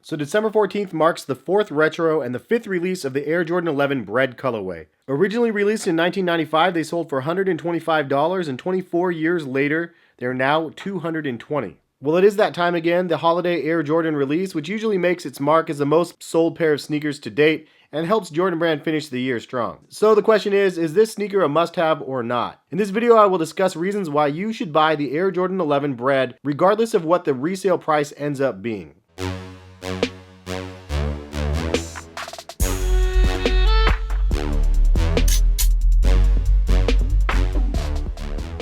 So December 14th marks the 4th retro and the 5th release of the Air Jordan 11 BRED colorway. Originally released in 1995, they sold for $125, and 24 years later, they're now $220. Well, it is that time again, the holiday Air Jordan release, which usually makes its mark as the most sold pair of sneakers to date and helps Jordan Brand finish the year strong. So the question is this sneaker a must-have or not? In this video, I will discuss reasons why you should buy the Air Jordan 11 BRED, regardless of what the resale price ends up being.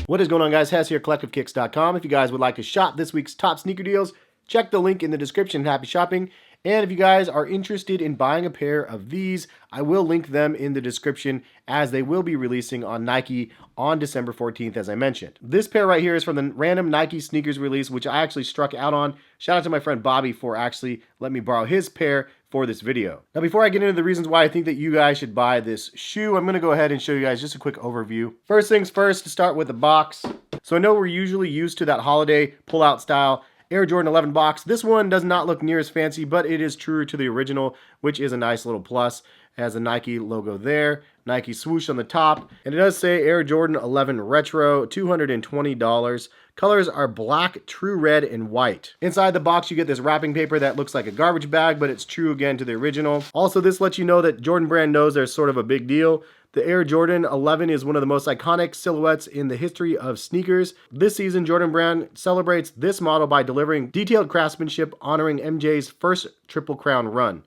What is going on, guys? Hess here, collectivekicks.com. If you guys would like to shop this week's top sneaker deals, check the link in the description. Happy shopping. And if you guys are interested in buying a pair of these, I will link them in the description as they will be releasing on Nike on December 14th, as I mentioned. This pair right here is from the random Nike sneakers release, which I actually struck out on. Shout out to my friend Bobby for actually letting me borrow his pair for this video. Now, before I get into the reasons why I think that you guys should buy this shoe, I'm going to go ahead and show you guys just a quick overview. First things first, to start with the box. So I know we're usually used to that holiday pull-out style Air Jordan 11 box. This one does not look near as fancy, but it is true to the original, which is a nice little plus. It has a Nike logo there, Nike swoosh on the top, and it does say Air Jordan 11 Retro, $220. Colors are black, true red, and white. Inside the box, you get this wrapping paper that looks like a garbage bag, but it's true again to the original. Also, this lets you know that Jordan Brand knows there's sort of a big deal. The Air Jordan 11 is one of the most iconic silhouettes in the history of sneakers. This season, Jordan Brand celebrates this model by delivering detailed craftsmanship honoring MJ's first Triple Crown run.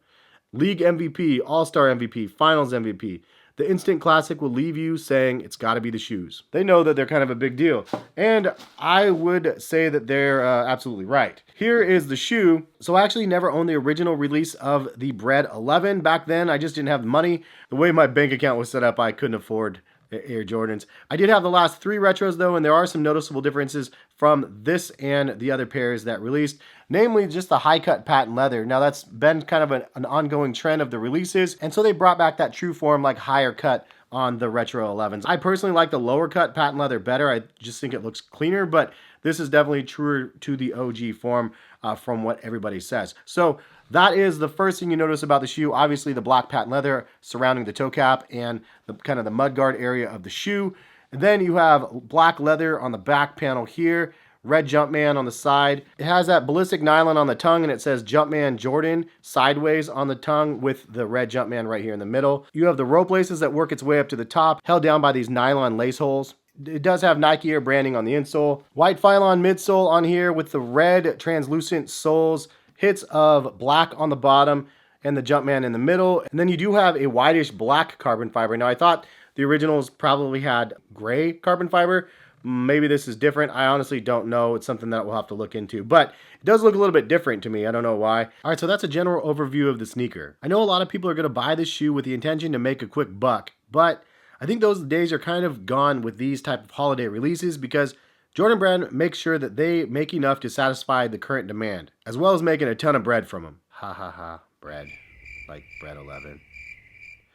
League MVP, All-Star MVP, Finals MVP. The instant classic will leave you saying it's got to be the shoes. They know that they're kind of a big deal, and I would say that they're absolutely right. Here is the shoe. So I actually never owned the original release of the BRED 11. Back then, I just didn't have the money. The way my bank account was set up, I couldn't afford Air Jordans. I did have the last 3 retros though, and there are some noticeable differences from this and the other pairs that released, namely just the high cut patent leather. Now that's been kind of an ongoing trend of the releases, and so they brought back that true form like higher cut on the retro 11s. I personally like the lower cut patent leather better. I just think it looks cleaner, but this is definitely truer to the OG form from what everybody says. So that is the first thing you notice about the shoe. Obviously the black patent leather surrounding the toe cap and the kind of the mudguard area of the shoe. And then you have black leather on the back panel here, red Jumpman on the side. It has that ballistic nylon on the tongue, and it says Jumpman Jordan sideways on the tongue with the red Jumpman right here in the middle. You have the rope laces that work its way up to the top, held down by these nylon lace holes. It does have Nike Air branding on the insole. White Phylon midsole on here with the red translucent soles, hits of black on the bottom, and the Jumpman in the middle. And then you do have a whitish black carbon fiber. Now I thought the originals probably had gray carbon fiber. Maybe this is different. I honestly don't know. It's something that we'll have to look into, but it does look a little bit different to me. I don't know why. All right, so that's a general overview of the sneaker. I know a lot of people are going to buy this shoe with the intention to make a quick buck, but I think those days are kind of gone with these type of holiday releases because Jordan Brand makes sure that they make enough to satisfy the current demand, as well as making a ton of bread from them. Ha ha ha, bread. Like BRED 11.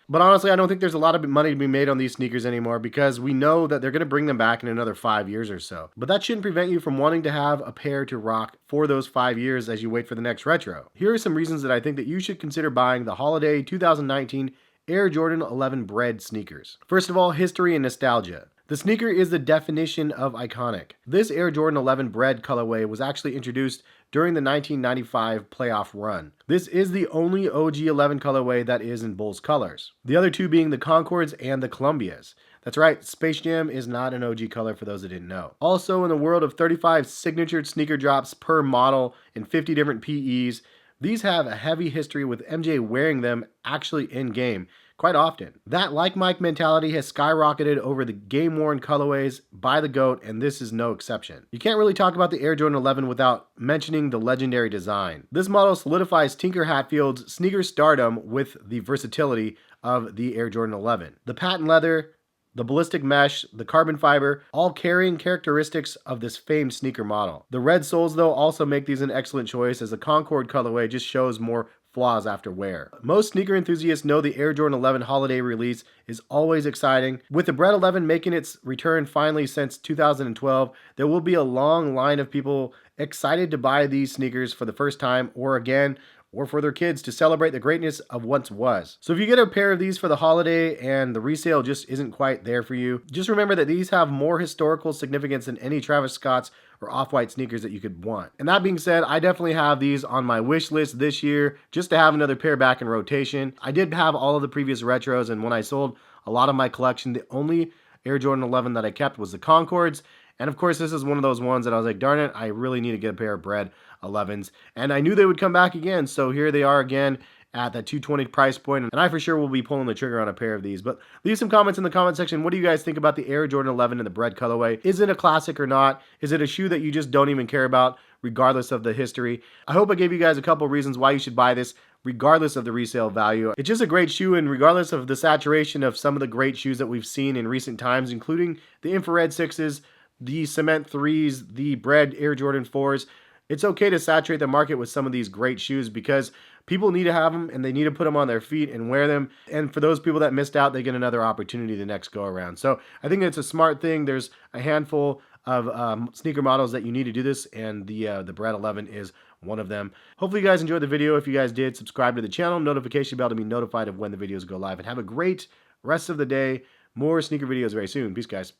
But honestly, I don't think there's a lot of money to be made on these sneakers anymore because we know that they're going to bring them back in another 5 years or so. But that shouldn't prevent you from wanting to have a pair to rock for those 5 years as you wait for the next retro. Here are some reasons that I think that you should consider buying the holiday 2019 Air Jordan 11 BRED sneakers. First of all, history and nostalgia. The sneaker is the definition of iconic. This Air Jordan 11 BRED colorway was actually introduced during the 1995 playoff run. This is the only OG 11 colorway that is in Bulls colors. The other two being the Concords and the Columbias. That's right, Space Jam is not an OG color for those that didn't know. Also, in the world of 35 signatured sneaker drops per model in 50 different PEs, these have a heavy history with MJ wearing them actually in game quite often. That like Mike mentality has skyrocketed over the game-worn colorways by the GOAT, and this is no exception. You can't really talk about the Air Jordan 11 without mentioning the legendary design. This model solidifies Tinker Hatfield's sneaker stardom with the versatility of the Air Jordan 11. The patent leather, the ballistic mesh, the carbon fiber, all carrying characteristics of this famed sneaker model. The red soles, though, also make these an excellent choice, as the Concord colorway just shows more flaws after wear. Most sneaker enthusiasts know the Air Jordan 11 holiday release is always exciting. With the BRED 11 making its return finally since 2012, there will be a long line of people excited to buy these sneakers for the first time or again, or for their kids to celebrate the greatness of once was. So if you get a pair of these for the holiday and the resale just isn't quite there for you, just remember that these have more historical significance than any Travis Scott's or off-white sneakers that you could want. And that being said, I definitely have these on my wish list this year just to have another pair back in rotation. I did have all of the previous retros, and when I sold a lot of my collection, the only Air Jordan 11 that I kept was the Concords. And of course, this is one of those ones that I was like, darn it, I really need to get a pair of BRED 11s. And I knew they would come back again, so here they are again at that $220 price point, and I for sure will be pulling the trigger on a pair of these. But leave some comments in the comment section. What do you guys think about the Air Jordan 11 in the BRED colorway? Is it a classic or not? Is it a shoe that you just don't even care about regardless of the history? I hope I gave you guys a couple reasons why you should buy this regardless of the resale value. It's just a great shoe, and regardless of the saturation of some of the great shoes that we've seen in recent times, including the infrared 6s, the cement 3s, the BRED Air Jordan 4s, it's okay to saturate the market with some of these great shoes because people need to have them and they need to put them on their feet and wear them. And for those people that missed out, they get another opportunity the next go around. So I think it's a smart thing. There's a handful of sneaker models that you need to do this, and the BRED 11 is one of them. Hopefully you guys enjoyed the video. If you guys did, subscribe to the channel, notification bell to be notified of when the videos go live, and have a great rest of the day. More sneaker videos very soon. Peace, guys.